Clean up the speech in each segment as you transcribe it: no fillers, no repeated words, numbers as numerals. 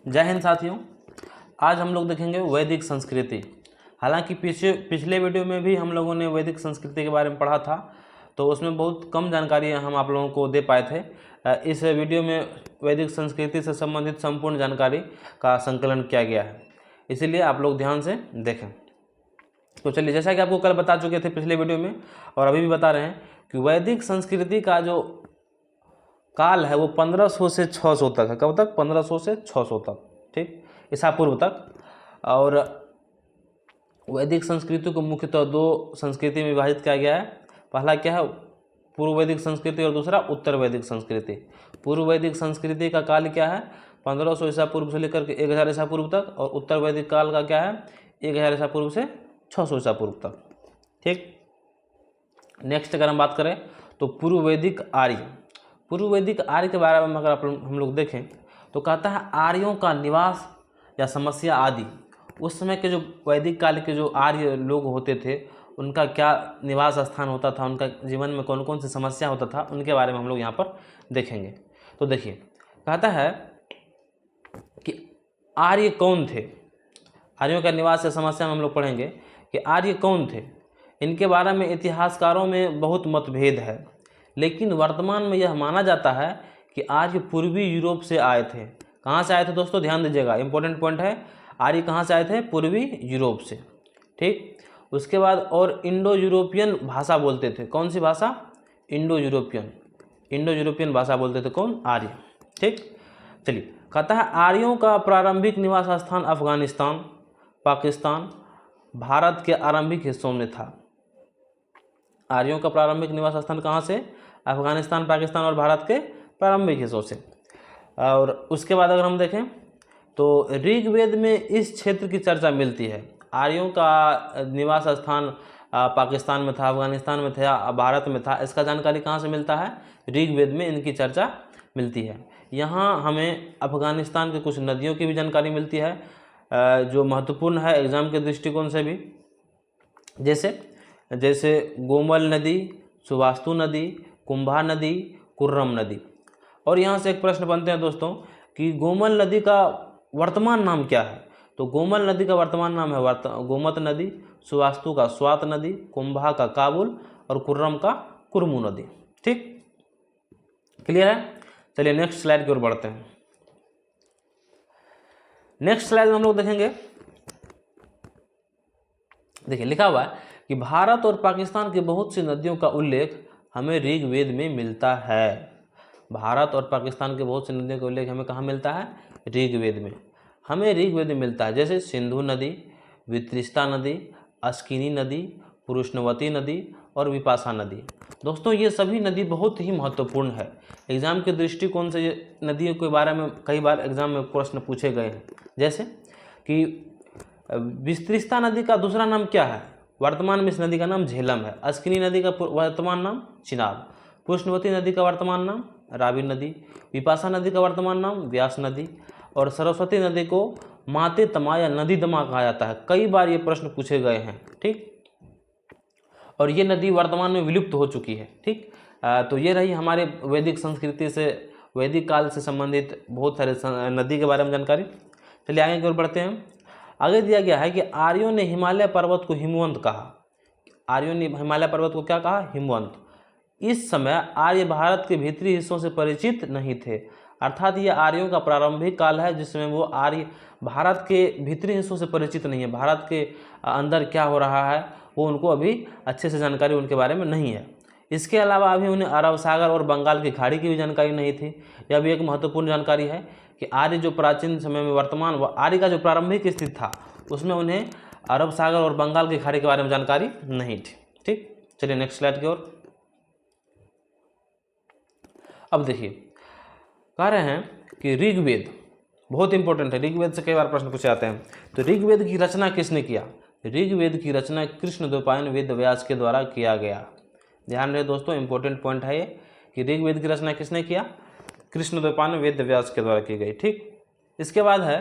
जय हिंद साथियों। आज हम लोग देखेंगे वैदिक संस्कृति। हालांकि पिछले वीडियो में भी हम लोगों ने वैदिक संस्कृति के बारे में पढ़ा था, तो उसमें बहुत कम जानकारी हम आप लोगों को दे पाए थे। इस वीडियो में वैदिक संस्कृति से संबंधित संपूर्ण जानकारी का संकलन किया गया है, इसीलिए आप लोग ध्यान से देखें। तो चलिए, जैसा कि आपको कल बता चुके थे पिछले वीडियो में और अभी भी बता रहे हैं कि वैदिक संस्कृति का जो काल है वो 1500 से 600 तक है। कब तक? 1500 से 600 तक, ठीक, ईसा पूर्व तक। और वैदिक संस्कृति को मुख्यतः दो संस्कृति में विभाजित किया गया है। पहला क्या है? पूर्व वैदिक संस्कृति, और दूसरा उत्तर वैदिक संस्कृति। पूर्व वैदिक संस्कृति का काल क्या है? 1500 ईसा पूर्व से लेकर के 1000 ईसा पूर्व तक। और उत्तर वैदिक काल का क्या है? 1000 ईसा पूर्व से 600 ईसा पूर्व तक, ठीक। नेक्स्ट अगर हम बात करें तो पूर्व वैदिक आर्य। पूर्व वैदिक आर्य के बारे में अगर हम लोग देखें तो कहता है आर्यों का निवास या समस्या आदि। उस समय के जो वैदिक काल के जो आर्य लोग होते थे उनका क्या निवास स्थान होता था, उनका जीवन में कौन कौन सी समस्या होता था, उनके बारे में हम लोग यहाँ पर देखेंगे। तो देखिए, कहता है कि आर्य कौन थे। आर्यों का निवास या समस्या में हम लोग पढ़ेंगे कि आर्य कौन थे। इनके बारे में इतिहासकारों में बहुत मतभेद है, लेकिन वर्तमान में यह माना जाता है कि आर्य पूर्वी यूरोप से आए थे। कहाँ से आए थे दोस्तों? ध्यान दीजिएगा, इंपॉर्टेंट पॉइंट है। आर्य कहाँ से आए थे? पूर्वी यूरोप से, ठीक। उसके बाद और इंडो यूरोपियन भाषा बोलते थे। कौन सी भाषा? इंडो यूरोपियन भाषा बोलते थे। कौन? आर्य, ठीक। चलिए, कहता है आर्यों का प्रारंभिक निवास स्थान अफगानिस्तान, पाकिस्तान, भारत के आरंभिक हिस्सों में था। आर्यों का प्रारंभिक निवास स्थान कहाँ से? अफगानिस्तान, पाकिस्तान और भारत के प्रारंभिक हिस्सों से। और उसके बाद अगर हम देखें तो ऋग्वेद में इस क्षेत्र की चर्चा मिलती है। आर्यों का निवास स्थान पाकिस्तान में था, अफगानिस्तान में था, भारत में था। इसका जानकारी कहाँ से मिलता है? ऋग्वेद में इनकी चर्चा मिलती है। यहाँ हमें अफगानिस्तान के कुछ नदियों की भी जानकारी मिलती है जो महत्वपूर्ण है एग्जाम के दृष्टिकोण से भी। जैसे गोमल नदी, सुवास्तु नदी, कुंभा नदी, कुर्रम नदी। और यहाँ से एक प्रश्न बनते हैं दोस्तों कि गोमल नदी का वर्तमान नाम क्या है? तो गोमल नदी का वर्तमान नाम है गोमत नदी, सुवास्तु का स्वात नदी, कुंभा का काबुल और कुर्रम का कुर्मू नदी, ठीक। क्लियर है? चलिए नेक्स्ट स्लाइड की ओर बढ़ते हैं। नेक्स्ट स्लाइड में हम लोग देखेंगे, देखिए लिखा हुआ है कि भारत और पाकिस्तान की बहुत सी नदियों का उल्लेख हमें ऋग्वेद में मिलता है। भारत और पाकिस्तान के बहुत सी नदियों का उल्लेख हमें कहाँ मिलता है? ऋग्वेद में। हमें ऋग्वेद में मिलता है। जैसे सिंधु नदी, वितरिस्ता नदी, अस्किनी नदी, पुरुषनवती नदी और विपाशा नदी। दोस्तों ये सभी नदी बहुत ही महत्वपूर्ण है। एग्जाम के दृष्टिकोण से ये नदियों के बारे में कई बार एग्जाम में प्रश्न पूछे गए हैं। जैसे कि वितरिस्ता नदी का दूसरा नाम क्या है? वर्तमान में इस नदी का नाम झेलम है। अस्किनी नदी का वर्तमान नाम चिनाब। पुरुषनवती नदी का वर्तमान नाम रावी नदी। विपाशा नदी का वर्तमान नाम व्यास नदी। और सरस्वती नदी को माते तमा या नदी दमा कहा जाता है। कई बार ये प्रश्न पूछे गए हैं, ठीक। और ये नदी वर्तमान में विलुप्त हो चुकी है, ठीक। तो ये रही हमारे वैदिक संस्कृति से, वैदिक काल से संबंधित बहुत सारे नदी के बारे में जानकारी। चलिए आगे की ओर बढ़ते हैं। आगे दिया गया है कि आर्यों ने हिमालय पर्वत को हिमवंत कहा। आर्यों ने हिमालय पर्वत को क्या कहा? हिमवंत। इस समय आर्य भारत के भीतरी हिस्सों से परिचित नहीं थे, अर्थात ये आर्यों का प्रारंभिक काल है जिसमें वो आर्य भारत के भीतरी हिस्सों से परिचित नहीं है। भारत के अंदर क्या हो रहा है वो उनको अभी अच्छे से जानकारी उनके बारे में नहीं है। इसके अलावा अभी उन्हें अरब सागर और बंगाल की खाड़ी की भी जानकारी नहीं थी। यह भी एक महत्वपूर्ण जानकारी है कि आर्य जो प्राचीन समय में वर्तमान आर्य का जो प्रारंभिक स्थिति था उसमें उन्हें अरब सागर और बंगाल की खाड़ी के बारे में जानकारी नहीं थी, ठीक। चलिए नेक्स्ट स्लाइड की ओर। अब देखिए, कह रहे हैं कि ऋग्वेद बहुत इंपॉर्टेंट है। ऋग्वेद से कई बार प्रश्न पूछे जाते हैं। तो ऋग्वेद की रचना किसने किया? ऋग्वेद की रचना कृष्णद्वैपायन वेद व्यास के द्वारा किया गया। ध्यान रहे दोस्तों, इंपॉर्टेंट पॉइंट है ये कि ऋग्वेद की रचना किसने किया? कृष्णद्वैपायन वेद व्यास के द्वारा की गई, ठीक। इसके बाद है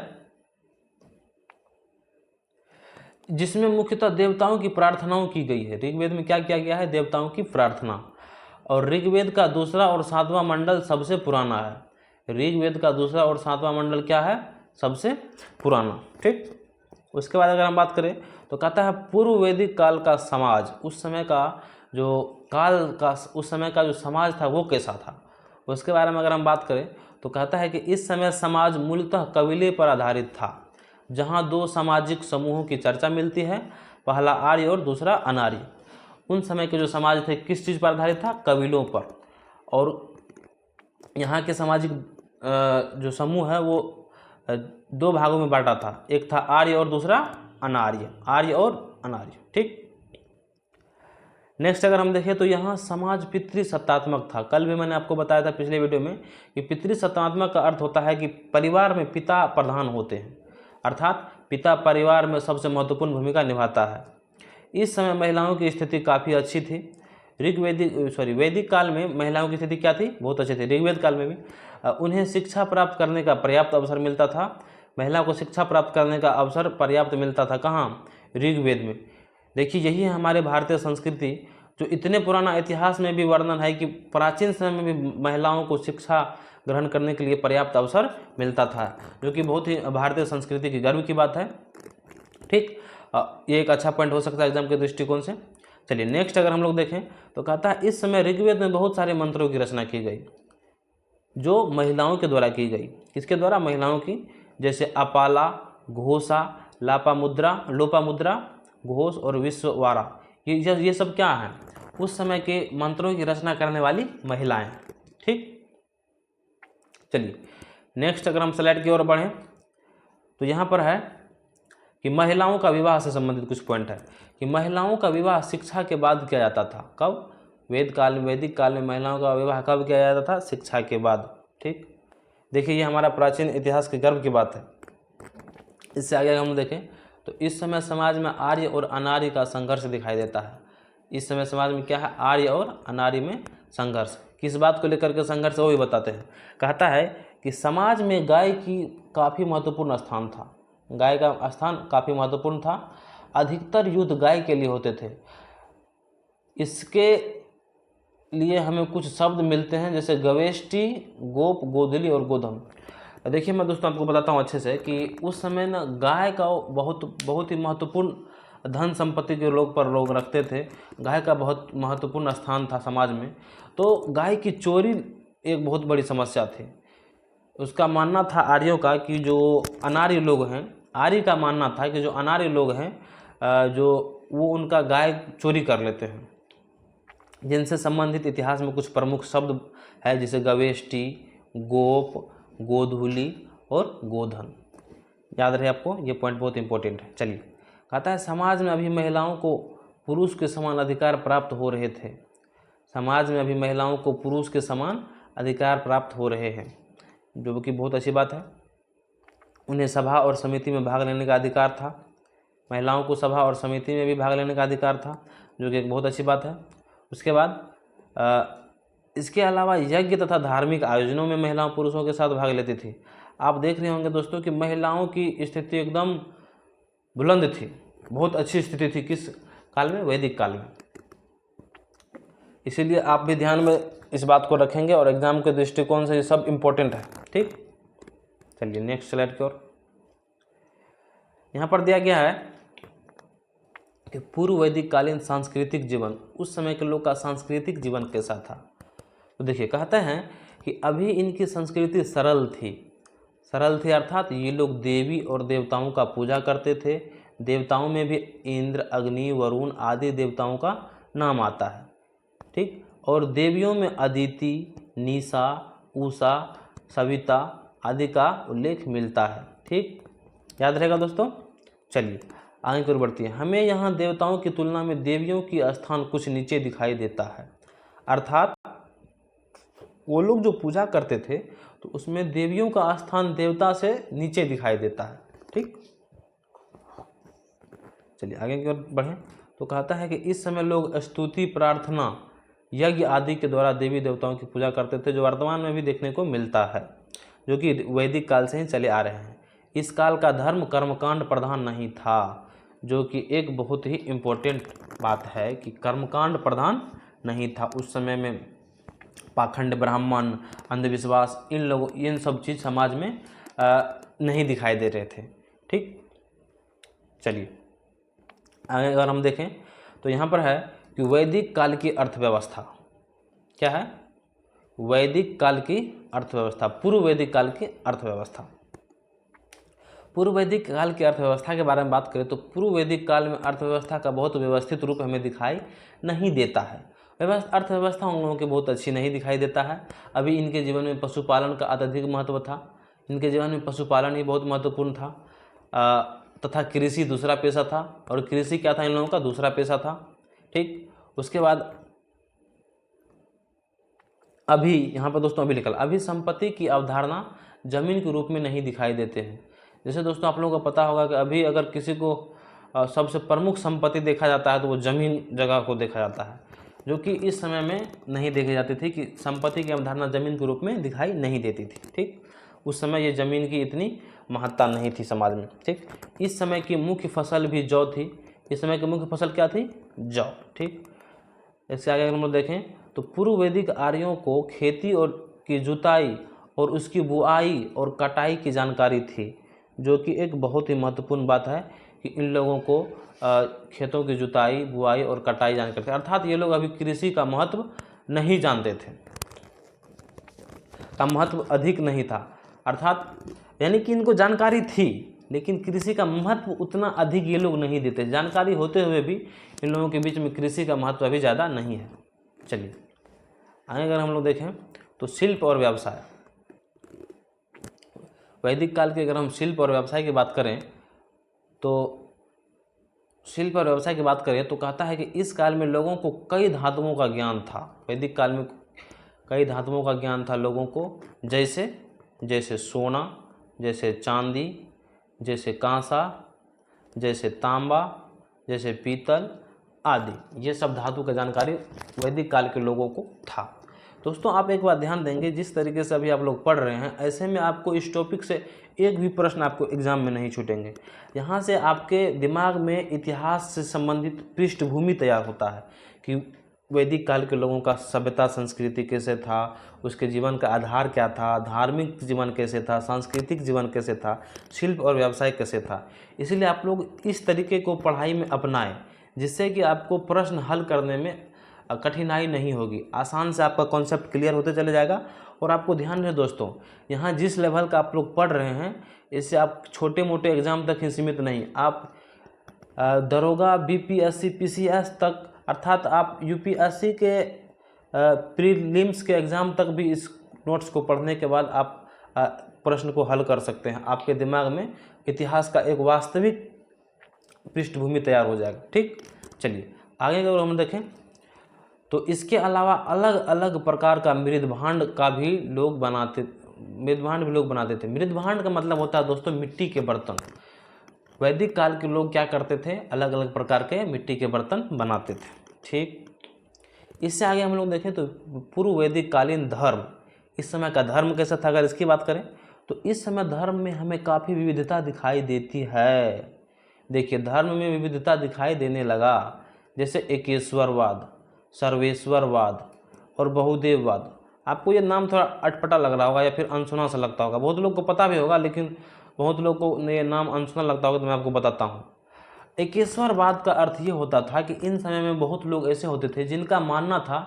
जिसमें मुख्यतः देवताओं की प्रार्थनाओं की गई है। ऋग्वेद में क्या किया गया है? देवताओं की प्रार्थना। और ऋग्वेद का दूसरा और सातवां मंडल सबसे पुराना है। ऋग्वेद का दूसरा और सातवां मंडल क्या है? सबसे पुराना। ठीक, उसके बाद अगर हम बात करें तो कहता है पूर्व वैदिक काल का समाज, उस समय का जो समाज था वो कैसा था, उसके बारे में अगर हम बात करें तो कहता है कि इस समय समाज मूलतः कबीले पर आधारित था, जहाँ दो सामाजिक समूहों की चर्चा मिलती है, पहला आर्य और दूसरा अनार्य। उन समय के जो समाज थे किस चीज़ पर आधारित था, कबीलों पर। और यहाँ के सामाजिक जो समूह है वो दो भागों में बांटा था, एक था आर्य और दूसरा अनार्य, आर्य और अनार्य। ठीक, नेक्स्ट अगर हम देखें तो यहाँ समाज पितृसत्तात्मक था। कल भी मैंने आपको बताया था पिछले वीडियो में कि पितृसत्तात्मक का अर्थ होता है कि परिवार में पिता प्रधान होते हैं, अर्थात पिता परिवार में सबसे महत्वपूर्ण भूमिका निभाता है। इस समय महिलाओं की स्थिति काफ़ी अच्छी थी। वैदिक काल में महिलाओं की स्थिति क्या थी, बहुत अच्छी थी। ऋग्वेद काल में भी उन्हें शिक्षा प्राप्त करने का पर्याप्त अवसर मिलता था। महिला को शिक्षा प्राप्त करने का अवसर पर्याप्त मिलता था, कहाँ, ऋग्वेद में। देखिए यही है हमारे भारतीय संस्कृति, जो इतने पुराना इतिहास में भी वर्णन है कि प्राचीन समय में भी महिलाओं को शिक्षा ग्रहण करने के लिए पर्याप्त अवसर मिलता था, जो कि बहुत ही भारतीय संस्कृति की गर्व की बात है। ठीक, ये एक अच्छा पॉइंट हो सकता है एग्जाम के दृष्टिकोण से। चलिए नेक्स्ट अगर हम लोग देखें तो कहता है इस समय ऋग्वेद में बहुत सारे मंत्रों की रचना की गई, जो महिलाओं के द्वारा की गई। किसके द्वारा, महिलाओं की, जैसे अपाला, घोषा, लोपामुद्रा, घोष और विश्ववारा। ये सब क्या है, उस समय के मंत्रों की रचना करने वाली महिलाएं। ठीक, चलिए नेक्स्ट अगर हम स्लाइड की ओर बढ़ें तो यहाँ पर है कि महिलाओं का विवाह से संबंधित कुछ पॉइंट है कि महिलाओं का विवाह शिक्षा के बाद किया जाता था। कब, वैदिक काल में महिलाओं का विवाह कब किया जाता था, शिक्षा के बाद। ठीक, देखिए ये हमारा प्राचीन इतिहास के गर्व की बात है। इससे आगे हम देखें तो इस समय समाज में आर्य और अनार्य का संघर्ष दिखाई देता है। इस समय समाज में क्या है, आर्य और अनार्य में संघर्ष। किस बात को लेकर के संघर्ष, वो भी बताते हैं। कहता है कि समाज में गाय की काफ़ी महत्वपूर्ण स्थान था, गाय का स्थान काफ़ी महत्वपूर्ण था। अधिकतर युद्ध गाय के लिए होते थे। इसके लिए हमें कुछ शब्द मिलते हैं, जैसे गवेष्टि, गोप, गोधली और गोधन। देखिए मैं दोस्तों आपको बताता हूँ अच्छे से कि उस समय ना गाय का बहुत ही महत्वपूर्ण धन संपत्ति के लोग रखते थे। गाय का बहुत महत्वपूर्ण स्थान था समाज में। तो गाय की चोरी एक बहुत बड़ी समस्या थी। उसका मानना था आर्यों का कि जो अनार्य लोग हैं, आर्य का मानना था कि जो अनार्य लोग हैं जो वो उनका गाय चोरी कर लेते हैं। जिनसे संबंधित इतिहास में कुछ प्रमुख शब्द है, जैसे गवेष्टि, गोप, गोधूली और गोधन। याद रहे आपको, ये पॉइंट बहुत इंपॉर्टेंट है। चलिए, कहता है समाज में अभी महिलाओं को पुरुष के समान अधिकार प्राप्त हो रहे थे। समाज में अभी महिलाओं को पुरुष के समान अधिकार प्राप्त हो रहे हैं, जो कि बहुत अच्छी बात है। उन्हें सभा और समिति में भाग लेने का अधिकार था। महिलाओं को सभा और समिति में भी भाग लेने का अधिकार था, जो कि एक बहुत अच्छी बात है। उसके बाद इसके अलावा यज्ञ तथा धार्मिक आयोजनों में महिलाओं पुरुषों के साथ भाग लेती थी। आप देख रहे होंगे दोस्तों कि महिलाओं की स्थिति एकदम बुलंद थी, बहुत अच्छी स्थिति थी। किस काल में, वैदिक काल में। इसीलिए आप भी ध्यान में इस बात को रखेंगे और एग्जाम के दृष्टिकोण से ये सब इम्पोर्टेंट है। ठीक, चलिए नेक्स्ट स्लाइड की ओर। यहाँ पर दिया गया है कि पूर्व वैदिक कालीन सांस्कृतिक जीवन, उस समय के लोग का सांस्कृतिक जीवन कैसा था। तो देखिए कहते हैं कि अभी इनकी संस्कृति सरल थी, अर्थात ये लोग देवी और देवताओं का पूजा करते थे। देवताओं में भी इंद्र, अग्नि, वरुण आदि देवताओं का नाम आता है। ठीक, और देवियों में अदिति, निशा, उषा, सविता आदि का उल्लेख मिलता है। ठीक, याद रहेगा दोस्तों। चलिए आगे की ओर बढ़ती है। हमें यहाँ देवताओं की तुलना में देवियों की स्थान कुछ नीचे दिखाई देता है, अर्थात वो लोग जो पूजा करते थे तो उसमें देवियों का स्थान देवता से नीचे दिखाई देता है। ठीक, चलिए आगे की ओर बढ़ें तो कहता है कि इस समय लोग स्तुति, प्रार्थना, यज्ञ आदि के द्वारा देवी देवताओं की पूजा करते थे, जो वर्तमान में भी देखने को मिलता है, जो कि वैदिक काल से ही चले आ रहे हैं। इस काल का धर्म कर्मकांड प्रधान नहीं था, जो कि एक बहुत ही इम्पोर्टेंट बात है कि कर्मकांड प्रधान नहीं था। उस समय में पाखंड, ब्राह्मण, अंधविश्वास, इन सब चीज़ समाज में नहीं दिखाई दे रहे थे। ठीक, चलिए आगे अगर हम देखें तो यहाँ पर है कि वैदिक काल की अर्थव्यवस्था क्या है, वैदिक काल की अर्थव्यवस्था, पूर्व वैदिक काल की अर्थव्यवस्था। पूर्व वैदिक काल की अर्थव्यवस्था के बारे में बात करें तो पूर्व वैदिक काल में अर्थव्यवस्था का बहुत व्यवस्थित रूप हमें दिखाई नहीं देता है। अर्थव्यवस्था उन लोगों की बहुत अच्छी नहीं दिखाई देता है। अभी इनके जीवन में पशुपालन का अत्यधिक महत्व था, इनके जीवन में पशुपालन ही बहुत महत्वपूर्ण था, तथा कृषि दूसरा पेशा था, और कृषि क्या था, इन लोगों का दूसरा पेशा था। ठीक, उसके बाद अभी यहाँ पर दोस्तों अभी लिखा, अभी संपत्ति की अवधारणा जमीन के रूप में नहीं दिखाई देते हैं। जैसे दोस्तों आप लोगों को पता होगा कि अभी अगर किसी को सबसे प्रमुख संपत्ति देखा जाता है तो वो जमीन जगह को देखा जाता है, जो कि इस समय में नहीं देखी जाती थी, कि संपत्ति की अवधारणा जमीन के रूप में दिखाई नहीं देती थी। ठीक, उस समय ये जमीन की इतनी महत्ता नहीं थी समाज में। ठीक, इस समय की मुख्य फसल भी जौ थी। इस समय की मुख्य फसल क्या थी, जौ। ठीक, इससे आगे अगर हम लोग देखें तो पूर्व वैदिक आर्यों को खेती और की जुताई और उसकी बुआई और कटाई की जानकारी थी, जो कि एक बहुत ही महत्वपूर्ण बात है कि इन लोगों को खेतों की जुताई, बुआई और कटाई जानकारी थी। अर्थात ये लोग अभी कृषि का महत्व नहीं जानते थे, का महत्व अधिक नहीं था। अर्थात यानी कि इनको जानकारी थी लेकिन कृषि का महत्व उतना अधिक ये लोग नहीं देते। जानकारी होते हुए भी इन लोगों के बीच में कृषि का महत्व अभी ज़्यादा नहीं है। चलिए आगे अगर हम लोग देखें तो शिल्प और व्यवसाय। वैदिक काल के अगर हम शिल्प और व्यवसाय की बात करें तो शिल्प और व्यवसाय की बात करें तो कहता है कि इस काल में लोगों को कई धातुओं का ज्ञान था। वैदिक काल में कई धातुओं का ज्ञान था लोगों को, जैसे सोना, जैसे चांदी, जैसे कांसा, जैसे तांबा, जैसे पीतल आदि। ये सब धातु का जानकारी वैदिक काल के लोगों को था। दोस्तों आप एक बात ध्यान देंगे, जिस तरीके से अभी आप लोग पढ़ रहे हैं ऐसे में आपको इस टॉपिक से एक भी प्रश्न आपको एग्जाम में नहीं छूटेंगे। यहाँ से आपके दिमाग में इतिहास से संबंधित पृष्ठभूमि तैयार होता है कि वैदिक काल के लोगों का सभ्यता संस्कृति कैसे था, उसके जीवन का आधार क्या था, धार्मिक जीवन कैसे था, सांस्कृतिक जीवन कैसे था, शिल्प और व्यवसाय कैसे था। इसलिए आप लोग इस तरीके को पढ़ाई में अपनाएं, जिससे कि आपको प्रश्न हल करने में कठिनाई नहीं होगी, आसान से आपका कॉन्सेप्ट क्लियर होते चले जाएगा। और आपको ध्यान रहे दोस्तों, यहाँ जिस लेवल का आप लोग पढ़ रहे हैं इससे आप छोटे मोटे एग्ज़ाम तक ही सीमित नहीं, आप दरोगा, बीपीएससी, पीसीएस तक, अर्थात आप यूपीएससी के प्रीलिम्स के एग्ज़ाम तक भी इस नोट्स को पढ़ने के बाद आप प्रश्न को हल कर सकते हैं। आपके दिमाग में इतिहास का एक वास्तविक पृष्ठभूमि तैयार हो जाएगा। ठीक, चलिए आगे अगर हम देखें तो इसके अलावा अलग अलग प्रकार का मृदभांड भी लोग बनाते थे। मृदभांड का मतलब होता है दोस्तों मिट्टी के बर्तन। वैदिक काल के लोग क्या करते थे, अलग अलग प्रकार के मिट्टी के बर्तन बनाते थे। ठीक, इससे आगे हम लोग देखें तो पूर्व वैदिक कालीन धर्म, इस समय का धर्म कैसा था अगर इसकी बात करें तो इस समय धर्म में हमें काफ़ी विविधता दिखाई देती है। देखिए धर्म में विविधता दिखाई देने लगा, जैसे एकेश्वरवाद, सर्वेश्वरवाद और बहुदेववाद। आपको ये नाम थोड़ा अटपटा लग रहा होगा या फिर अनसुना सा लगता होगा, बहुत लोग को पता भी होगा लेकिन बहुत लोग को ये नाम अनसुना लगता होगा, तो मैं आपको बताता हूँ। एकेश्वरवाद का अर्थ ये होता था कि इन समय में बहुत लोग ऐसे होते थे जिनका मानना था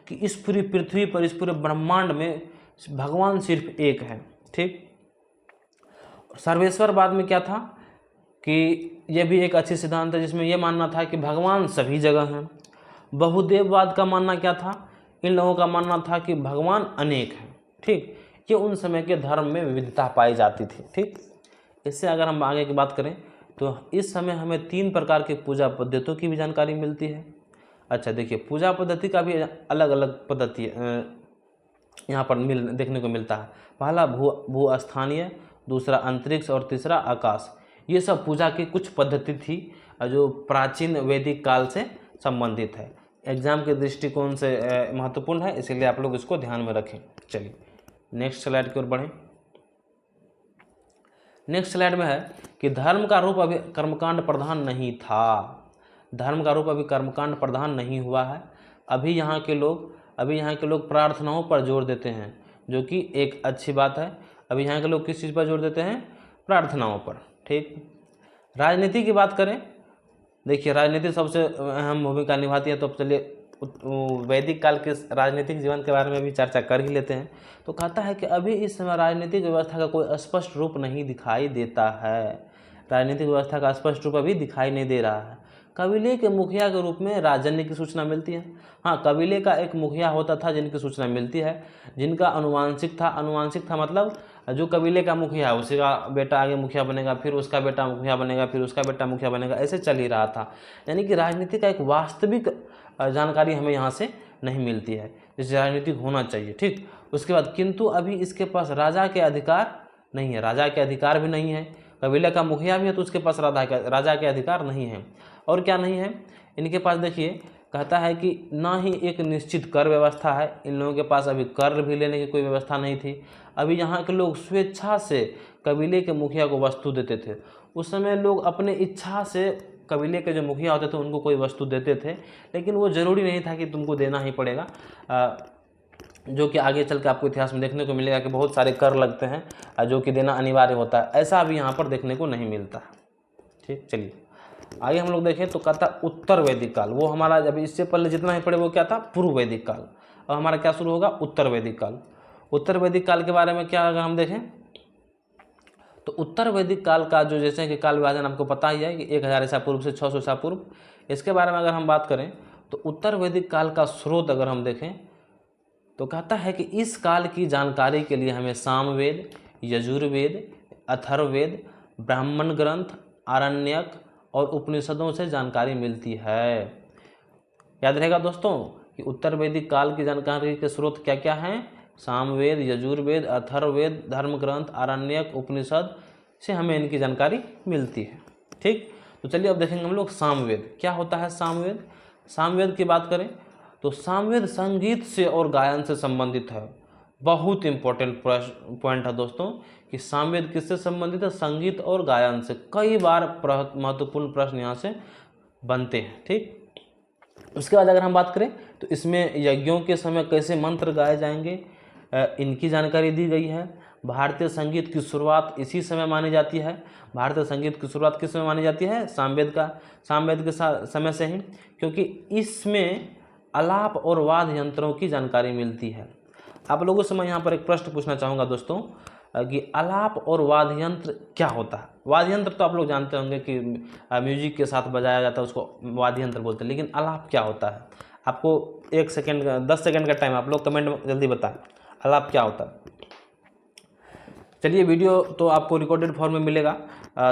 कि इस पूरी पृथ्वी पर, इस पूरे ब्रह्मांड में भगवान सिर्फ एक है। ठीक, सर्वेश्वरवाद में क्या था कि यह भी एक अच्छी सिद्धांत है, जिसमें यह मानना था कि भगवान सभी जगह हैं। बहुदेववाद का मानना क्या था, इन लोगों का मानना था कि भगवान अनेक हैं। ठीक, ये उन समय के धर्म में विविधता पाई जाती थी। ठीक, इससे अगर हम आगे की बात करें तो इस समय हमें 3 प्रकार के पूजा पद्धतियों की भी जानकारी मिलती है। अच्छा देखिए, पूजा पद्धति का भी अलग अलग पद्धति यहाँ पर देखने को मिलता है। पहला भू स्थानीय, दूसरा अंतरिक्ष और तीसरा आकाश। ये सब पूजा की कुछ पद्धति थी जो प्राचीन वैदिक काल से संबंधित है, एग्जाम के दृष्टिकोण से महत्वपूर्ण है, इसीलिए आप लोग इसको ध्यान में रखें। चलिए नेक्स्ट स्लाइड की ओर बढ़ें। नेक्स्ट स्लाइड में है कि धर्म का रूप अभी कर्मकांड प्रधान नहीं था। धर्म का रूप अभी कर्मकांड प्रधान नहीं हुआ है। अभी यहाँ के लोग प्रार्थनाओं पर जोर देते हैं, जो कि एक अच्छी बात है। अभी यहाँ के लोग किस चीज़ पर जोर देते हैं? प्रार्थनाओं पर। ठीक, राजनीति की बात करें, देखिए राजनीति सबसे अहम भूमिका निभाती है। तो अब चलिए वैदिक काल के राजनीतिक जीवन के बारे में भी चर्चा कर ही लेते हैं। तो कहता है कि अभी इस समय राजनीतिक व्यवस्था का कोई स्पष्ट रूप नहीं दिखाई देता है। राजनीतिक व्यवस्था का स्पष्ट रूप अभी दिखाई नहीं दे रहा है। कबीले के मुखिया के रूप में राजन्य की सूचना मिलती है। हाँ, कबीले का एक मुखिया होता था जिनकी सूचना मिलती है, जिनका अनुवांशिक था। अनुवांशिक था मतलब जो कबीले का मुखिया है उसी का बेटा आगे मुखिया बनेगा, फिर उसका बेटा मुखिया बनेगा, फिर उसका बेटा मुखिया बनेगा, ऐसे चल ही रहा था। यानी कि राजनीति का एक वास्तविक जानकारी हमें यहाँ से नहीं मिलती है, जैसे राजनीतिक होना चाहिए। ठीक, उसके बाद किंतु अभी इसके पास राजा के अधिकार नहीं है। राजा के अधिकार भी नहीं है। कबीले का मुखिया भी है तो उसके पास राजा के अधिकार नहीं है। और क्या नहीं है इनके पास? देखिए कहता है कि ना ही एक निश्चित कर व्यवस्था है। इन लोगों के पास अभी कर भी लेने की कोई व्यवस्था नहीं थी। अभी यहाँ के लोग स्वेच्छा से कबीले के मुखिया को वस्तु देते थे। उस समय लोग अपने इच्छा से कबीले के जो मुखिया होते थे उनको कोई वस्तु देते थे, लेकिन वो ज़रूरी नहीं था कि तुमको देना ही पड़ेगा, जो कि आगे चल के आपको इतिहास में देखने को मिलेगा कि बहुत सारे कर लगते हैं जो कि देना अनिवार्य होता है। ऐसा अभी यहाँ पर देखने को नहीं मिलता। ठीक, चलिए आगे हम लोग देखें तो कहता उत्तर वैदिक काल। वो हमारा जब इससे पहले जितना ही पढ़े वो क्या था? पूर्व वैदिक काल। अब हमारा क्या शुरू होगा? उत्तर वैदिक काल। उत्तर वैदिक काल के बारे में क्या अगर हम देखें तो उत्तर वैदिक काल का जो जैसे कि काल विभाजन आपको पता ही है कि 1000 ईसा पूर्व से 600 ईसा पूर्व। इसके बारे में अगर हम बात करें तो उत्तर वैदिक काल का स्रोत अगर हम देखें तो कहता है कि इस काल की जानकारी के लिए हमें सामवेद, यजुर्वेद, अथर्ववेद, ब्राह्मण ग्रंथ, आरण्यक और उपनिषदों से जानकारी मिलती है। याद रहेगा दोस्तों कि उत्तर वैदिक काल की जानकारी के स्रोत क्या क्या हैं? सामवेद, यजुर्वेद, अथर्ववेद, धर्म ग्रंथ, आरण्यक, उपनिषद से हमें इनकी जानकारी मिलती है। ठीक, तो चलिए अब देखेंगे हम लोग सामवेद। क्या होता है सामवेद? सामवेद की बात करें तो सामवेद संगीत से और गायन से संबंधित है। बहुत इंपॉर्टेंट पॉइंट है दोस्तों कि सामवेद किससे संबंधित है? संगीत और गायन से। कई बार महत्वपूर्ण प्रश्न यहाँ से बनते हैं। ठीक, उसके बाद अगर हम बात करें तो इसमें यज्ञों के समय कैसे मंत्र गाए जाएंगे इनकी जानकारी दी गई है। भारतीय संगीत की शुरुआत इसी समय मानी जाती है। भारतीय संगीत की शुरुआत किस समय मानी जाती है? सामवेद के समय से ही, क्योंकि इसमें आलाप और वाद्य यंत्रों की जानकारी मिलती है। आप लोगों से मैं यहाँ पर एक प्रश्न पूछना चाहूँगा दोस्तों कि आलाप और वाद्य यंत्र क्या होता है? वाद्य यंत्र तो आप लोग जानते होंगे कि म्यूजिक के साथ बजाया जाता है, उसको वाद्य यंत्र बोलते हैं। लेकिन आलाप क्या होता है? आपको 1 सेकेंड 10 सेकेंड का टाइम, आप लोग कमेंट में जल्दी बताएं आलाप क्या होता है। चलिए वीडियो तो आपको रिकॉर्डेड फॉर्म में मिलेगा,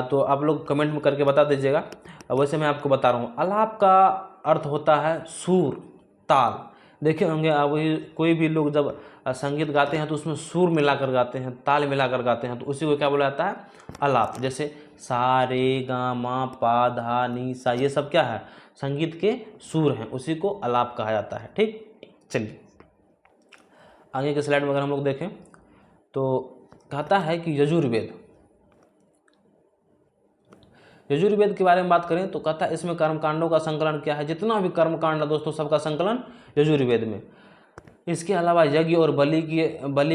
तो आप लोग कमेंट में करके बता दीजिएगा। वैसे मैं आपको बता रहा हूँ, आलाप का अर्थ होता है सुर, ताल। देखे होंगे आप कोई भी लोग जब संगीत गाते हैं तो उसमें सुर मिलाकर गाते हैं, ताल मिलाकर गाते हैं, तो उसी को क्या बोला जाता है? आलाप। जैसे सा रे गा मा पा धा नी सा, ये सब क्या है? संगीत के सुर हैं, उसी को आलाप कहा जाता है। ठीक, चलिए आगे के स्लाइड में अगर हम लोग देखें तो कहता है कि यजुर्वेद के बारे में बात करें तो कहता है इसमें कर्मकांडों का संकलन क्या है? जितना भी कर्मकांड है दोस्तों सबका संकलन यजुर्वेद में। इसके अलावा यज्ञ और बलि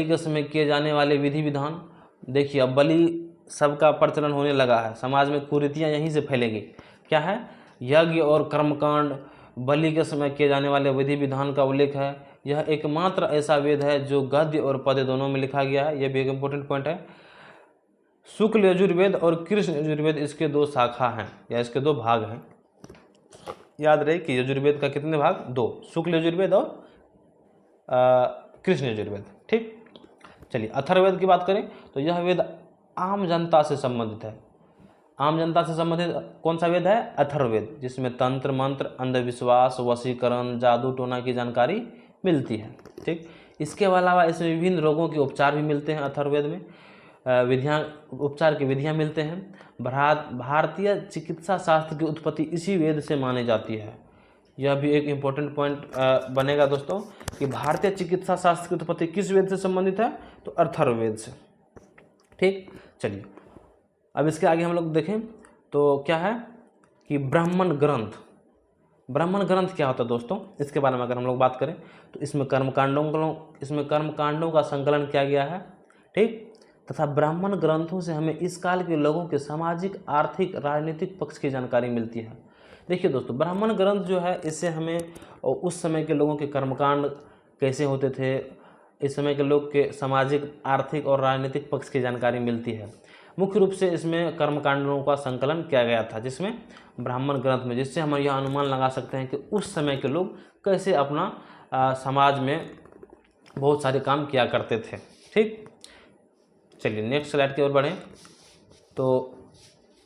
के समय किए जाने वाले विधि विधान। देखिए अब बलि सबका प्रचलन होने लगा है, समाज में कुरीतियाँ यहीं से फैलेंगी। क्या है? यज्ञ और कर्मकांड, बलि के समय किए जाने वाले विधि विधान का उल्लेख है। यह एकमात्र ऐसा वेद है जो गद्य और पद्य दोनों में लिखा गया है। यह भी एक इम्पोर्टेंट पॉइंट है। शुक्ल यजुर्वेद और कृष्ण यजुर्वेद इसके 2 शाखा हैं या इसके 2 भाग हैं। याद रहे कि यजुर्वेद का कितने भाग? 2, शुक्ल यजुर्वेद और कृष्ण यजुर्वेद। ठीक, चलिए अथर्ववेद की बात करें तो यह वेद आम जनता से संबंधित है। आम जनता से संबंधित कौन सा वेद है? अथर्ववेद, जिसमें तंत्र मंत्र, अंधविश्वास, वशीकरण, जादू टोना की जानकारी मिलती है। ठीक, इसके अलावा इसमें विभिन्न रोगों के उपचार भी मिलते हैं। अथर्ववेद में उपचार की विधियाँ मिलते हैं। भारतीय चिकित्सा शास्त्र की उत्पत्ति इसी वेद से मानी जाती है। यह भी एक इम्पोर्टेंट पॉइंट बनेगा दोस्तों कि भारतीय चिकित्सा शास्त्र की उत्पत्ति किस वेद से संबंधित है? तो अथर्ववेद से। ठीक, चलिए अब इसके आगे हम लोग देखें तो क्या है कि ब्राह्मण ग्रंथ क्या होता है दोस्तों? इसके बारे में अगर हम लोग बात करें तो इसमें कर्मकांडों का संकलन किया गया है। ठीक, तथा ब्राह्मण ग्रंथों से हमें इस काल के लोगों के सामाजिक, आर्थिक, राजनीतिक पक्ष की जानकारी मिलती है। देखिए दोस्तों, ब्राह्मण ग्रंथ जो है इससे हमें उस समय के लोगों के कर्मकांड कैसे होते थे, इस समय के लोग के सामाजिक, आर्थिक और राजनीतिक पक्ष की जानकारी मिलती है। मुख्य रूप से इसमें कर्मकांडों का संकलन किया गया था जिसमें ब्राह्मण ग्रंथ में, जिससे हम यह अनुमान लगा सकते हैं कि उस समय के लोग कैसे अपना समाज में बहुत सारे काम किया करते थे। ठीक, चलिए नेक्स्ट स्लाइड की ओर बढ़ें। तो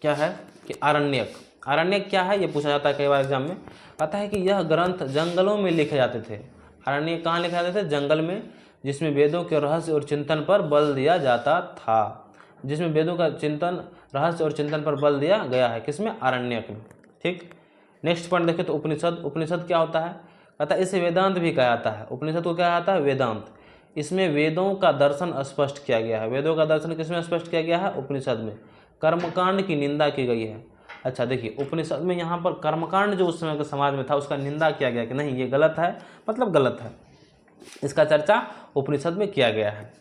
क्या है कि आरण्यक, आरण्यक क्या है ये पूछा जाता है कई बार एग्जाम में। कहता है कि यह ग्रंथ जंगलों में लिखे जाते थे। आरण्यक कहाँ लिखे जाते थे? जंगल में, जिसमें वेदों के रहस्य और चिंतन पर बल दिया जाता था। जिसमें वेदों का चिंतन, रहस्य और चिंतन पर बल दिया गया है, किसमें? आरण्यक में। ठीक, नेक्स्ट पॉइंट देखें तो उपनिषद। उपनिषद क्या होता है? कहता है इसे वेदांत भी कहा जाता है। उपनिषद को क्या आता है? वेदांत। इसमें वेदों का दर्शन स्पष्ट किया गया है। वेदों का दर्शन किसमें स्पष्ट किया गया है? उपनिषद में। कर्मकांड की निंदा की गई है। अच्छा देखिए, उपनिषद में यहाँ पर कर्मकांड जो उस समय के समाज में था उसका निंदा किया गया कि नहीं ये गलत है, मतलब गलत है, इसका चर्चा उपनिषद में किया गया है।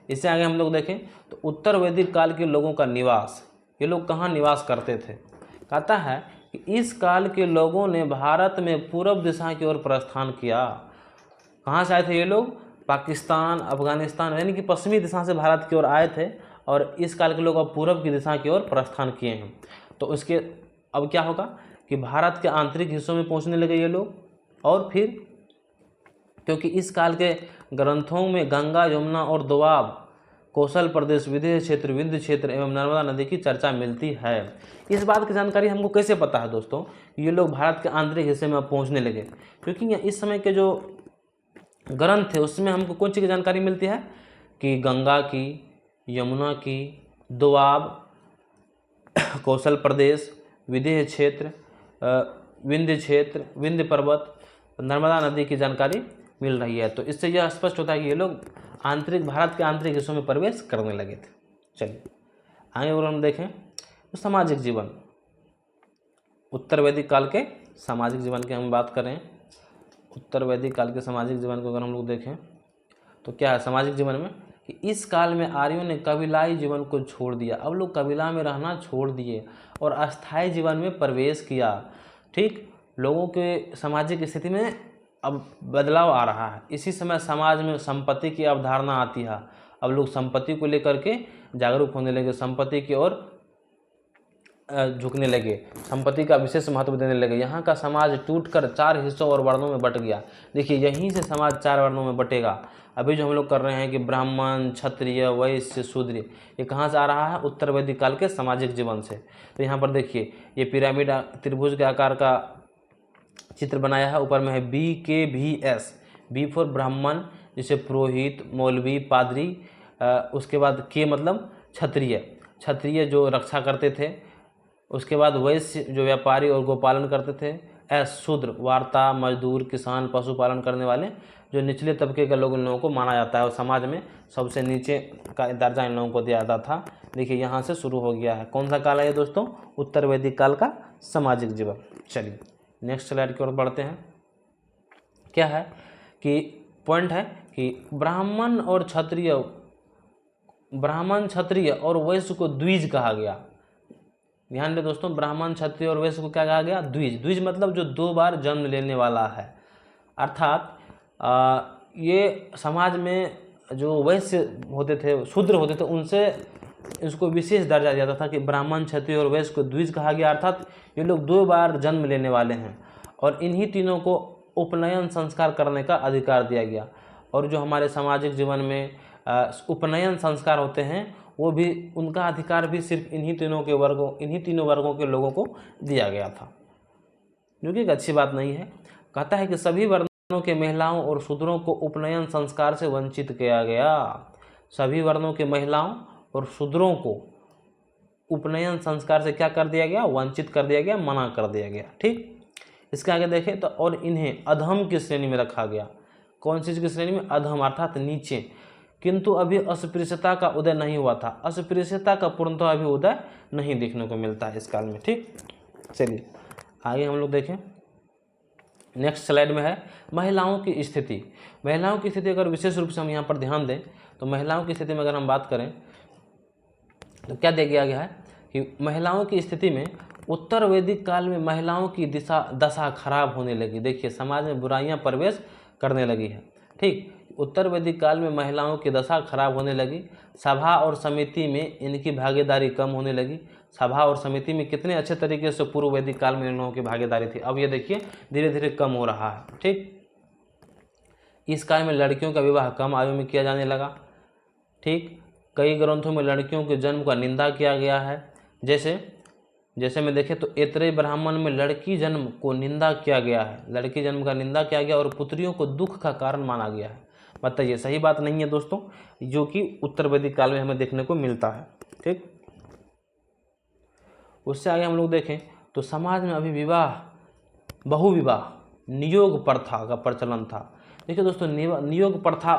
इससे आगे हम लोग देखें तो उत्तर वैदिक काल के लोगों का निवास, ये लोग कहाँ निवास करते थे? कहता है कि इस काल के लोगों ने भारत में पूर्व दिशा की ओर प्रस्थान किया। कहाँ से आए थे ये लोग? पाकिस्तान, अफगानिस्तान, यानी कि पश्चिमी दिशा से भारत की ओर आए थे और इस काल के लोग अब पूर्व की दिशा की ओर प्रस्थान किए हैं। तो उसके अब क्या होगा कि भारत के आंतरिक हिस्सों में पहुंचने लगे ये लोग, और फिर क्योंकि इस काल के ग्रंथों में गंगा, यमुना और दोआब, कौशल प्रदेश, विदेह क्षेत्र, विंध्य क्षेत्र एवं नर्मदा नदी की चर्चा मिलती है। इस बात की जानकारी हमको कैसे पता है दोस्तों? ये लोग भारत के आंतरिक हिस्से में अब पहुंचने लगे, क्योंकि इस समय के जो ग्रंथ थे उसमें हमको कौन चीज़ की जानकारी मिलती है कि गंगा की, यमुना की, दोआब, कौशल प्रदेश, विदेह क्षेत्र, विंध्य क्षेत्र, विंध्य पर्वत, नर्मदा नदी की जानकारी मिल रही है। तो इससे यह स्पष्ट होता है कि ये लोग आंतरिक, भारत के आंतरिक हिस्सों में प्रवेश करने लगे थे। चलिए आगे और हम देखें तो सामाजिक जीवन, उत्तर वैदिक काल के सामाजिक जीवन की हम बात करें। उत्तर वैदिक काल के सामाजिक जीवन को अगर हम लोग देखें तो क्या है सामाजिक जीवन में कि इस काल में आर्यों ने कबीलाई जीवन को छोड़ दिया। अब लोग कबीला में रहना छोड़ दिए और अस्थायी जीवन में प्रवेश किया। ठीक, लोगों के सामाजिक स्थिति में अब बदलाव आ रहा है। इसी समय समाज में संपत्ति की अवधारणा आती है। अब लोग संपत्ति को लेकर के जागरूक होने लगे, संपत्ति की ओर झुकने लगे, संपत्ति का विशेष महत्व देने लगे। यहाँ का समाज टूटकर 4 हिस्सों और वर्णों में बट गया। देखिए यहीं से समाज 4 वर्णों में बटेगा। अभी जो हम लोग कर रहे हैं कि ब्राह्मण, क्षत्रिय, वैश्य, शूद्र, ये कहाँ से आ रहा है? उत्तर वैदिक काल के सामाजिक जीवन से। तो यहाँ पर देखिए ये पिरामिड त्रिभुज के आकार का चित्र बनाया है। ऊपर में है BKVS, बी फॉर ब्राह्मण, जैसे पुरोहित, मौलवी, पादरी। उसके बाद के मतलब क्षत्रिय, क्षत्रिय जो रक्षा करते थे। उसके बाद वैश्य जो व्यापारी और गोपालन करते थे। शूद्र वार्ता, मजदूर, किसान, पशुपालन करने वाले, जो निचले तबके के लोग, इन लोगों को माना जाता है और समाज में सबसे नीचे का दर्जा इन लोगों को दिया जाता था। देखिए यहाँ से शुरू हो गया है। कौन सा काल है ये दोस्तों? उत्तर वैदिक काल का सामाजिक जीवन। चलिए नेक्स्ट स्लाइड की ओर बढ़ते हैं। क्या है कि पॉइंट है कि ब्राह्मण, क्षत्रिय और वैश्य को द्विज कहा गया। ध्यान दें दोस्तों, ब्राह्मण, क्षत्रिय और वैश्य को क्या कहा गया? द्विज। द्विज मतलब जो 2 बार जन्म लेने वाला है। अर्थात ये समाज में जो वैश्य होते थे, शूद्र होते थे, उनसे इसको विशेष दर्जा दिया जाता था कि ब्राह्मण, क्षत्रिय और वैश्य को द्विज कहा गया। अर्थात ये लोग 2 बार जन्म लेने वाले हैं और इन्हीं तीनों को उपनयन संस्कार करने का अधिकार दिया गया। और जो हमारे सामाजिक जीवन में उपनयन संस्कार होते हैं वो भी, उनका अधिकार भी सिर्फ इन्हीं तीनों वर्गों के लोगों को दिया गया था, जो कि एक अच्छी बात नहीं है। कहता है कि सभी वर्णों के महिलाओं और शूद्रों को उपनयन संस्कार से वंचित किया गया। सभी वर्णों के महिलाओं और शूद्रों को उपनयन संस्कार से क्या कर दिया गया? वंचित कर दिया गया, मना कर दिया गया। ठीक, इसके आगे देखें तो और इन्हें अधम की श्रेणी में रखा गया। कौन सी की श्रेणी में? अधम अर्थात नीचे। किंतु अभी अस्पृश्यता का उदय नहीं हुआ था। अस्पृश्यता का पूर्णतः अभी उदय नहीं देखने को मिलता है इस काल में। ठीक, चलिए आगे हम लोग देखें। नेक्स्ट स्लाइड में है महिलाओं की स्थिति। महिलाओं की स्थिति अगर विशेष रूप से हम यहाँ पर ध्यान दें तो महिलाओं की स्थिति में अगर हम बात करें तो क्या दिया गया है कि महिलाओं की स्थिति में उत्तर वैदिक काल में महिलाओं की दशा खराब होने लगी। देखिए समाज में बुराइयां प्रवेश करने लगी है। ठीक, उत्तर वैदिक काल में महिलाओं की दशा खराब होने लगी। सभा और समिति में इनकी भागीदारी कम होने लगी। सभा और समिति में कितने अच्छे तरीके से पूर्व वैदिक काल में इन लोगों की भागीदारी थी, अब ये देखिए धीरे धीरे कम हो रहा है। ठीक, इस काल में लड़कियों का विवाह कम आयु में किया जाने लगा। ठीक, कई ग्रंथों में लड़कियों के जन्म का निंदा किया गया है। जैसे में देखें तो ऐतरेय ब्राह्मण में लड़की जन्म को निंदा किया गया है, लड़की जन्म का निंदा किया गया और पुत्रियों को दुख का कारण माना गया है। बताइए सही बात नहीं है दोस्तों, जो कि उत्तर वैदिक काल में हमें देखने को मिलता है। ठीक, उससे आगे हम लोग देखें तो समाज में अभी बहुविवाह नियोग प्रथा का प्रचलन था। देखिए दोस्तों, नियोग प्रथा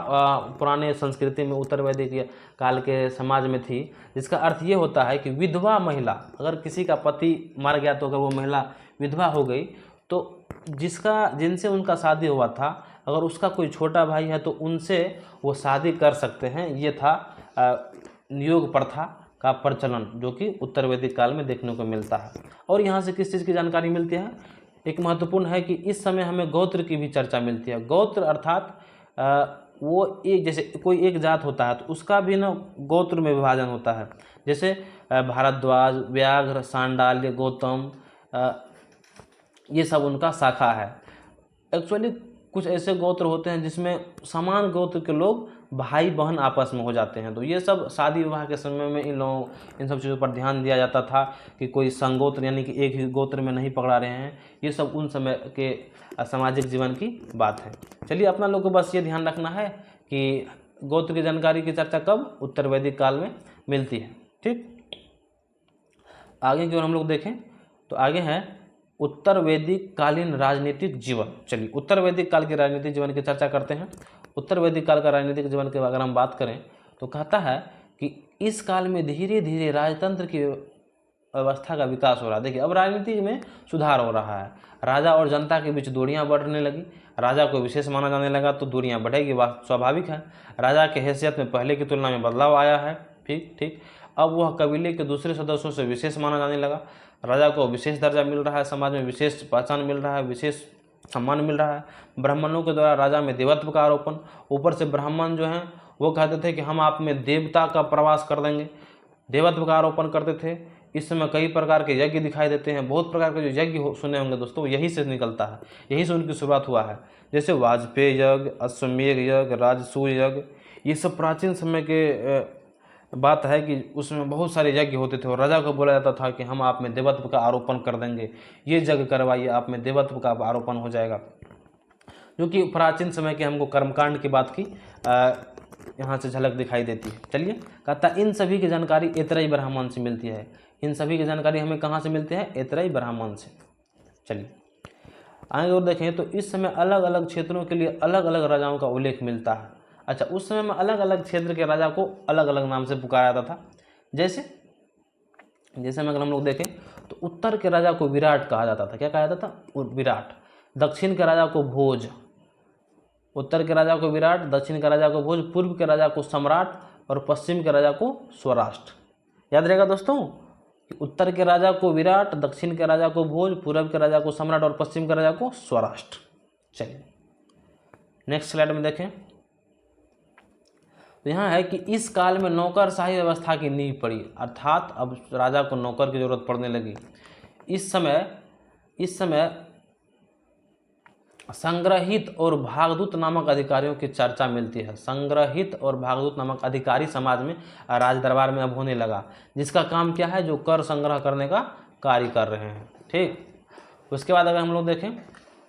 पुराने संस्कृति में उत्तर वैदिक काल के समाज में थी, जिसका अर्थ ये होता है कि विधवा महिला, अगर किसी का पति मर गया तो अगर वो महिला विधवा हो गई तो जिनसे उनका शादी हुआ था, अगर उसका कोई छोटा भाई है तो उनसे वो शादी कर सकते हैं। ये था नियोग प्रथा का प्रचलन, जो कि उत्तर वैदिक काल में देखने को मिलता है। और यहाँ से किस चीज़ की जानकारी मिलती है, एक महत्वपूर्ण है कि इस समय हमें गोत्र की भी चर्चा मिलती है। गोत्र अर्थात वो एक, जैसे कोई एक जात होता है तो उसका भी ना गोत्र में विभाजन होता है। जैसे भारद्वाज, व्याघ्र, सांडाल्य, गौतम, ये सब उनका शाखा है। एक्चुअली कुछ ऐसे गोत्र होते हैं जिसमें समान गोत्र के लोग भाई बहन आपस में हो जाते हैं, तो ये सब शादी विवाह के समय में इन सब चीज़ों पर ध्यान दिया जाता था कि कोई संगोत्र यानी कि एक ही गोत्र में नहीं पकड़ा रहे हैं। ये सब उन समय के सामाजिक जीवन की बात है। चलिए, अपना लोग को बस ये ध्यान रखना है कि गोत्र की जानकारी की चर्चा कब, उत्तर वैदिक काल में मिलती है। ठीक, आगे की ओर हम लोग देखें तो आगे है उत्तर वैदिक कालीन राजनीतिक जीवन। चलिए, उत्तर वैदिक काल के राजनीतिक जीवन की चर्चा करते हैं। उत्तर वैदिक काल का राजनीतिक जीवन की अगर हम बात करें तो कहता है कि इस काल में धीरे धीरे राजतंत्र की व्यवस्था का विकास हो रहा है। देखिए, अब राजनीति में सुधार हो रहा है। राजा और जनता के बीच दूरियां बढ़ने लगी। राजा को विशेष माना जाने लगा तो दूरियां बढ़ेगी, बात स्वाभाविक है। राजा के हैसियत में पहले की तुलना में बदलाव आया है। ठीक, अब वह कबीले के दूसरे सदस्यों से विशेष माना जाने लगा। राजा को विशेष दर्जा मिल रहा है, समाज में विशेष पहचान मिल रहा है, विशेष सम्मान मिल रहा है। ब्राह्मणों के द्वारा राजा में देवत्व का आरोपण, ऊपर से ब्राह्मण जो हैं वो कहते थे कि हम आप में देवता का प्रवास कर देंगे, देवत्व का आरोपण करते थे। इस समय कई प्रकार के यज्ञ दिखाई देते हैं। बहुत प्रकार के जो यज्ञ सुने होंगे दोस्तों, यही से निकलता है, यही से उनकी शुरुआत हुआ है। जैसे वाजपेय यज्ञ, अश्वमेध यज्ञ, राजसूय यज्ञ, ये सब प्राचीन समय के बात है कि उसमें बहुत सारे यज्ञ होते थे और राजा को बोला जाता था कि हम आप में देवत्व का आरोपण कर देंगे, ये यज्ञ करवाइए, आप में देवत्व का आरोपण हो जाएगा। जो कि प्राचीन समय के हमको कर्मकांड की बात की यहाँ से झलक दिखाई देती है। चलिए, कहता इन सभी की जानकारी ऐतरेय ब्राह्मण से मिलती है। इन सभी की जानकारी हमें कहाँ से मिलती है, ऐतरेय ब्राह्मण से। चलिए आगे और देखें तो इस समय अलग अलग क्षेत्रों के लिए अलग अलग राजाओं का उल्लेख मिलता है। अच्छा, उस समय में अलग अलग क्षेत्र के राजा को अलग अलग नाम से पुकारा जाता था। जैसे में अगर हम लोग देखें तो उत्तर के राजा को विराट कहा जाता था। क्या कहा जाता था, विराट। दक्षिण के राजा को भोज, उत्तर के राजा को विराट, दक्षिण के राजा को भोज, पूर्व के राजा को सम्राट और पश्चिम के राजा को स्वराष्ट्र। याद रहेगा दोस्तों, उत्तर के राजा को विराट, दक्षिण के राजा को भोज, पूर्व के राजा को सम्राट और पश्चिम के राजा को स्वराष्ट्र। चलिए नेक्स्ट स्लाइड में देखें तो यहाँ है कि इस काल में नौकरशाही व्यवस्था की नींव पड़ी, अर्थात अब राजा को नौकर की जरूरत पड़ने लगी। इस समय संग्रहित और भागदूत नामक अधिकारियों की चर्चा मिलती है। संग्रहित और भागदूत नामक अधिकारी समाज में राज दरबार में अब होने लगा, जिसका काम क्या है, जो कर संग्रह करने का कार्य कर रहे हैं। ठीक, उसके बाद अगर हम लोग देखें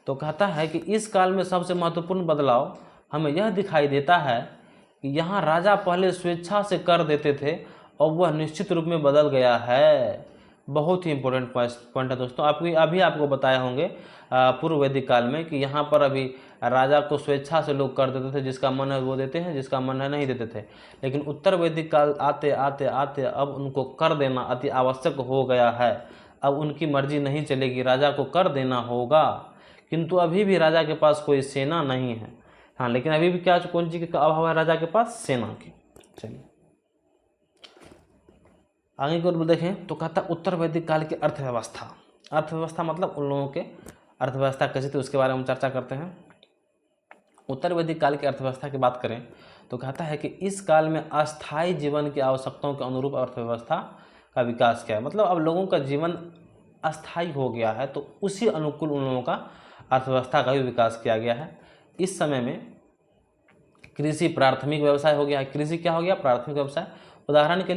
तो कहता है कि इस काल में सबसे महत्वपूर्ण बदलाव हमें यह दिखाई देता है कि यहाँ राजा पहले स्वेच्छा से कर देते थे और वह निश्चित रूप में बदल गया है। बहुत ही इंपॉर्टेंट पॉइंट है दोस्तों। अभी आपको बताए होंगे पूर्व वैदिक काल में कि यहाँ पर अभी राजा को स्वेच्छा से लोग कर देते थे, जिसका मन है वो देते हैं, जिसका मन है नहीं देते थे। लेकिन उत्तर वैदिक काल आते आते आते अब उनको कर देना अति आवश्यक हो गया है। अब उनकी मर्जी नहीं चलेगी, राजा को कर देना होगा। किंतु अभी भी राजा के पास कोई सेना नहीं है। हाँ, लेकिन अभी भी क्या, कौन चीज़ का अभाव है राजा के पास, सेना की। चलिए आगे की ओर देखें तो कहता है उत्तर वैदिक काल की अर्थव्यवस्था। अर्थव्यवस्था मतलब उन लोगों के अर्थव्यवस्था कैसी थी उसके बारे में चर्चा करते हैं। उत्तर वैदिक काल की अर्थव्यवस्था की बात करें तो कहता है कि इस काल में अस्थायी जीवन की आवश्यकताओं के अनुरूप अर्थव्यवस्था का विकास किया है। मतलब अब लोगों का जीवन अस्थायी हो गया है तो उसी अनुकूल उन लोगों का अर्थव्यवस्था का भी विकास किया गया है। इस समय में कृषि प्राथमिक व्यवसाय हो गया है। कृषि क्या हो गया? प्राथमिक व्यवसाय। उदाहरण के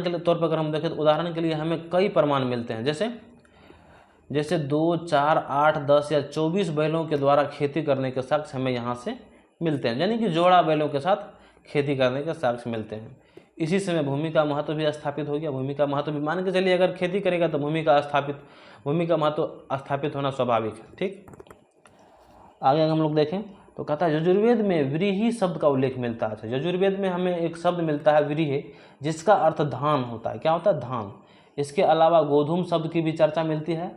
लिए तौर पर अगर हम देखें तो उदाहरण के लिए हमें कई प्रमाण मिलते हैं, जैसे 2, 4, 8, 10 या 24 बैलों के द्वारा खेती करने के साक्ष्य हमें यहाँ से मिलते हैं, यानी कि जोड़ा बैलों के साथ खेती करने के साक्ष्य मिलते हैं। इसी समय भूमि का महत्व भी स्थापित हो गया। भूमि का महत्व भी मान के चलिए, अगर खेती करेगा तो भूमि का महत्व स्थापित होना स्वाभाविक है। ठीक, आगे अगर हम लोग देखें तो कहता है यजुर्वेद में व्रीहि शब्द का उल्लेख मिलता है। यजुर्वेद में हमें एक शब्द मिलता है व्रीहि, जिसका अर्थ धान होता है। क्या होता है? धान। इसके अलावा गोधूम शब्द की भी चर्चा मिलती है,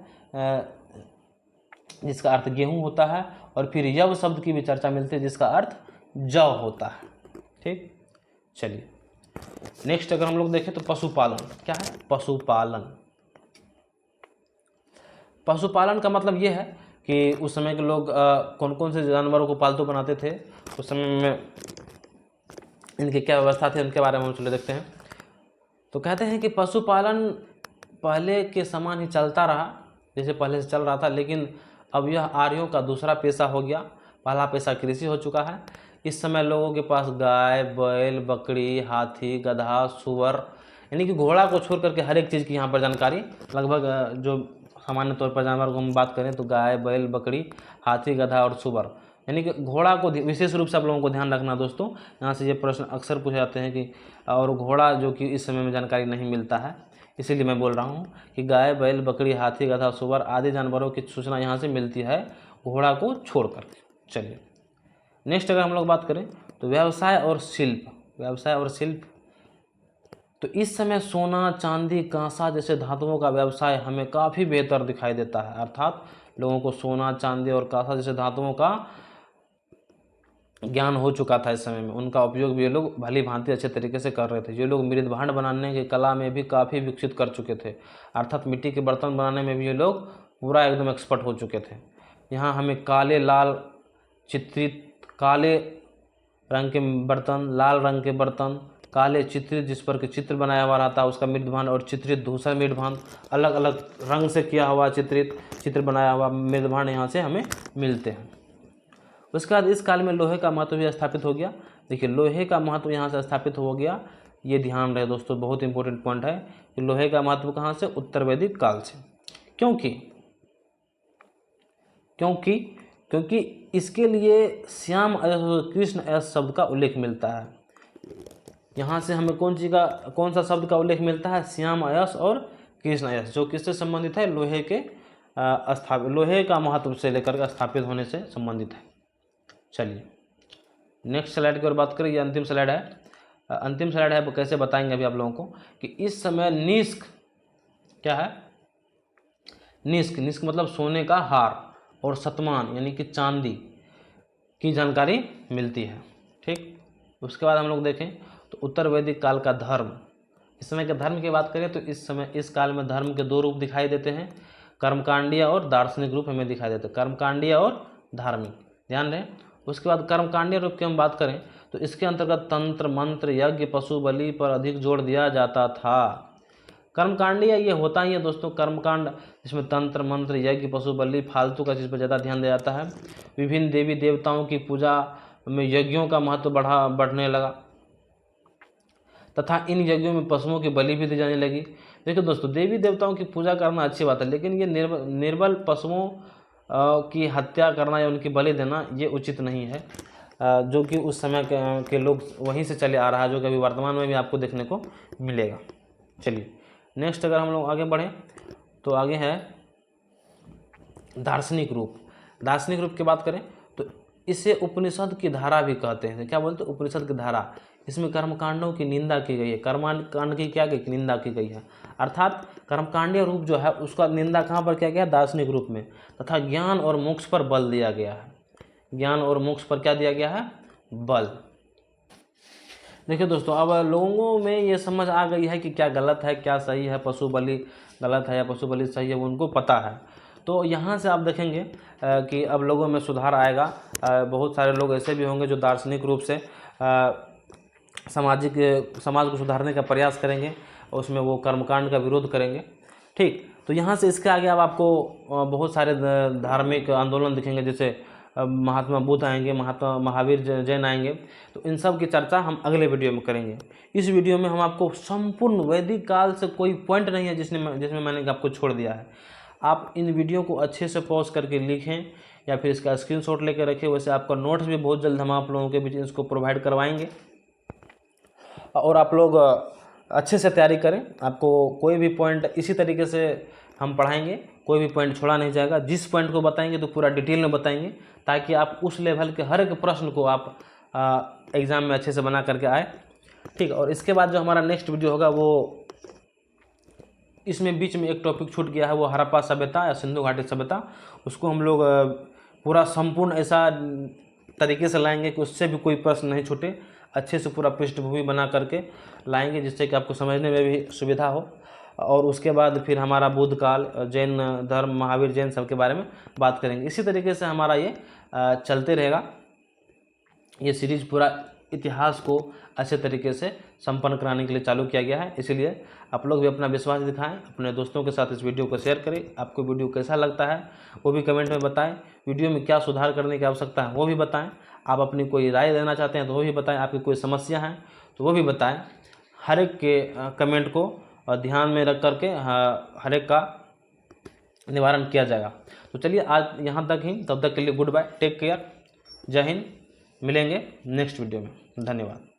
जिसका अर्थ गेहूं होता है, और फिर यव शब्द की भी चर्चा मिलती है जिसका अर्थ जौ होता है। ठीक, चलिए नेक्स्ट अगर हम लोग देखें तो पशुपालन। क्या है? पशुपालन का मतलब ये है कि उस समय के लोग कौन कौन से जानवरों को पालतू बनाते थे, उस समय में इनकी क्या व्यवस्था थी, उनके बारे में हम चले देखते हैं। तो कहते हैं कि पशुपालन पहले के समान ही चलता रहा, जैसे पहले से चल रहा था, लेकिन अब यह आर्यों का दूसरा पेशा हो गया। पहला पेशा कृषि हो चुका है। इस समय लोगों के पास गाय, बैल, बकरी, हाथी, गधा, सुअर, यानी कि घोड़ा को छोड़ करके हर एक चीज़ की यहाँ पर जानकारी लगभग, जो सामान्य तौर पर जानवर को हम बात करें तो गाय, बैल, बकरी, हाथी, गधा और सुअर, यानी कि घोड़ा को विशेष रूप से आप लोगों को ध्यान रखना दोस्तों। यहाँ से ये प्रश्न अक्सर पूछे जाते हैं कि और घोड़ा, जो कि इस समय में जानकारी नहीं मिलता है, इसीलिए मैं बोल रहा हूँ कि गाय, बैल, बकरी, हाथी, गधा, सुअर आदि जानवरों की सूचना यहाँ से मिलती है, घोड़ा को छोड़कर। चलिए नेक्स्ट अगर हम लोग बात करें तो व्यवसाय और शिल्प। तो इस समय सोना, चांदी, कांसा जैसे धातुओं का व्यवसाय हमें काफ़ी बेहतर दिखाई देता है। अर्थात लोगों को सोना, चांदी और कांसा जैसे धातुओं का ज्ञान हो चुका था। इस समय में उनका उपयोग भी ये लोग भली भांति अच्छे तरीके से कर रहे थे। ये लोग मृद भांड बनाने की कला में भी काफ़ी विकसित कर चुके थे, अर्थात मिट्टी के बर्तन बनाने में भी ये लोग पूरा एकदम एक्सपर्ट हो चुके थे। यहाँ हमें काले रंग के बर्तन, लाल रंग के बर्तन, काले चित्रित जिस पर के चित्र बनाया हुआ रहता है उसका मृद भांड, और चित्रित दूसरा मृद भांड, अलग अलग रंग से किया हुआ चित्र बनाया हुआ मृद भांड यहाँ से हमें मिलते हैं। उसके बाद इस काल में लोहे का महत्व भी स्थापित हो गया। देखिए लोहे का महत्व यहाँ से स्थापित हो गया, ये ध्यान रहे दोस्तों, बहुत इंपॉर्टेंट पॉइंट है कि लोहे का महत्व कहाँ से? उत्तर वैदिक काल से। क्योंकि इसके लिए श्याम अयस और कृष्ण अयस शब्द का उल्लेख मिलता है। यहाँ से हमें कौन सा शब्द का उल्लेख मिलता है? श्याम अयस और कृष्ण अयस, जो किससे संबंधित है? लोहे का महत्व से लेकर स्थापित होने से संबंधित है। चलिए नेक्स्ट स्लाइड की ओर बात करें। ये अंतिम स्लाइड है। कैसे बताएंगे अभी आप लोगों को कि इस समय निष्क क्या है? निष्क मतलब सोने का हार, और शतमान यानी कि चांदी की जानकारी मिलती है। ठीक, उसके बाद हम लोग देखें तो उत्तर वैदिक काल का धर्म। इस समय के धर्म की बात करें तो इस काल में धर्म के दो रूप दिखाई देते हैं, कर्मकांडीय और दार्शनिक रूप हमें दिखाई देते हैं। कर्मकांडीय और धार्मिक, ध्यान रहे। उसके बाद कर्मकांडीय रूप की हम बात करें तो इसके अंतर्गत तंत्र, मंत्र, यज्ञ, पशु बलि पर अधिक जोर दिया जाता था। कर्मकांडीय ये होता ही है दोस्तों, कर्मकांड जिसमें तंत्र, मंत्र, यज्ञ, पशु बलि, फालतू का चीज़ पर ज़्यादा ध्यान दिया जाता है। विभिन्न देवी देवताओं की पूजा में यज्ञों का महत्व बढ़ने लगा तथा इन यज्ञों में पशुओं की बलि भी दी जाने लगी। देखिए दोस्तों, देवी देवताओं की पूजा करना अच्छी बात है, लेकिन ये निर्बल पशुओं की हत्या करना या उनकी बलि देना ये उचित नहीं है, जो कि उस समय के लोग वहीं से चले आ रहा है, जो कि अभी वर्तमान में भी आपको देखने को मिलेगा। चलिए नेक्स्ट अगर हम लोग आगे बढ़ें तो आगे है दार्शनिक रूप की बात करें तो इसे उपनिषद की धारा भी कहते हैं। क्या बोलते हैं? उपनिषद की धारा। इसमें कर्मकांडों की निंदा की गई है। कर्मकांड की क्या की निंदा की गई है, अर्थात कर्मकांडीय रूप जो है उसका निंदा कहाँ पर किया गया? दार्शनिक रूप में। तथा ज्ञान और मोक्ष पर बल दिया गया है। ज्ञान और मोक्ष पर क्या दिया गया है? बल। देखिए दोस्तों, अब लोगों में ये समझ आ गई है कि क्या गलत है क्या सही है, पशु बलि गलत है या पशु बलि सही है, वो उनको पता है। तो यहाँ से आप देखेंगे कि अब लोगों में सुधार आएगा। बहुत सारे लोग ऐसे भी होंगे जो दार्शनिक रूप से समाज को सुधारने का प्रयास करेंगे, उसमें वो कर्मकांड का विरोध करेंगे। ठीक, तो यहाँ से इसके आगे अब आपको बहुत सारे धार्मिक आंदोलन दिखेंगे, जैसे महात्मा बुद्ध आएंगे, महात्मा महावीर जैन आएंगे। तो इन सब की चर्चा हम अगले वीडियो में करेंगे। इस वीडियो में हम आपको संपूर्ण वैदिक काल से कोई पॉइंट नहीं है जिसमें मैंने आपको छोड़ दिया है। आप इन वीडियो को अच्छे से पॉज करके लिखें या फिर इसका स्क्रीनशॉट लेकर रखें। वैसे आपका नोट्स भी बहुत जल्द हम आप लोगों के बीच इसको प्रोवाइड करवाएंगे और आप लोग अच्छे से तैयारी करें। आपको कोई भी पॉइंट इसी तरीके से हम पढ़ाएंगे, कोई भी पॉइंट छोड़ा नहीं जाएगा। जिस पॉइंट को बताएंगे तो पूरा डिटेल में बताएंगे, ताकि आप उस लेवल के हर एक प्रश्न को आप एग्ज़ाम में अच्छे से बना करके आए। ठीक, और इसके बाद जो हमारा नेक्स्ट वीडियो होगा वो, इसमें बीच में एक टॉपिक छूट गया है, वो हड़प्पा सभ्यता या सिंधु घाटी सभ्यता। उसको हम लोग पूरा संपूर्ण ऐसा तरीके से लाएंगे कि उससे भी कोई प्रश्न नहीं छूटे। अच्छे से पूरा पृष्ठभूमि बना करके लाएंगे, जिससे कि आपको समझने में भी सुविधा हो। और उसके बाद फिर हमारा बुद्ध काल, जैन धर्म, महावीर जैन सब के बारे में बात करेंगे। इसी तरीके से हमारा ये चलते रहेगा। ये सीरीज पूरा इतिहास को अच्छे तरीके से संपन्न कराने के लिए चालू किया गया है। इसीलिए आप लोग भी अपना विश्वास दिखाएं, अपने दोस्तों के साथ इस वीडियो को शेयर करें। आपको वीडियो कैसा लगता है वो भी कमेंट में बताएं। वीडियो में क्या सुधार करने की आवश्यकता है वो भी बताएं। आप अपनी कोई राय देना चाहते हैं तो वो भी बताएं। आपकी कोई समस्या है तो वो भी बताएं। हर एक के कमेंट को ध्यान में रख करके हर एक का निवारण किया जाएगा। तो चलिए आज यहाँ तक ही, तब तक के लिए गुड बाय, टेक केयर, जय हिंद। मिलेंगे नेक्स्ट वीडियो में। धन्यवाद।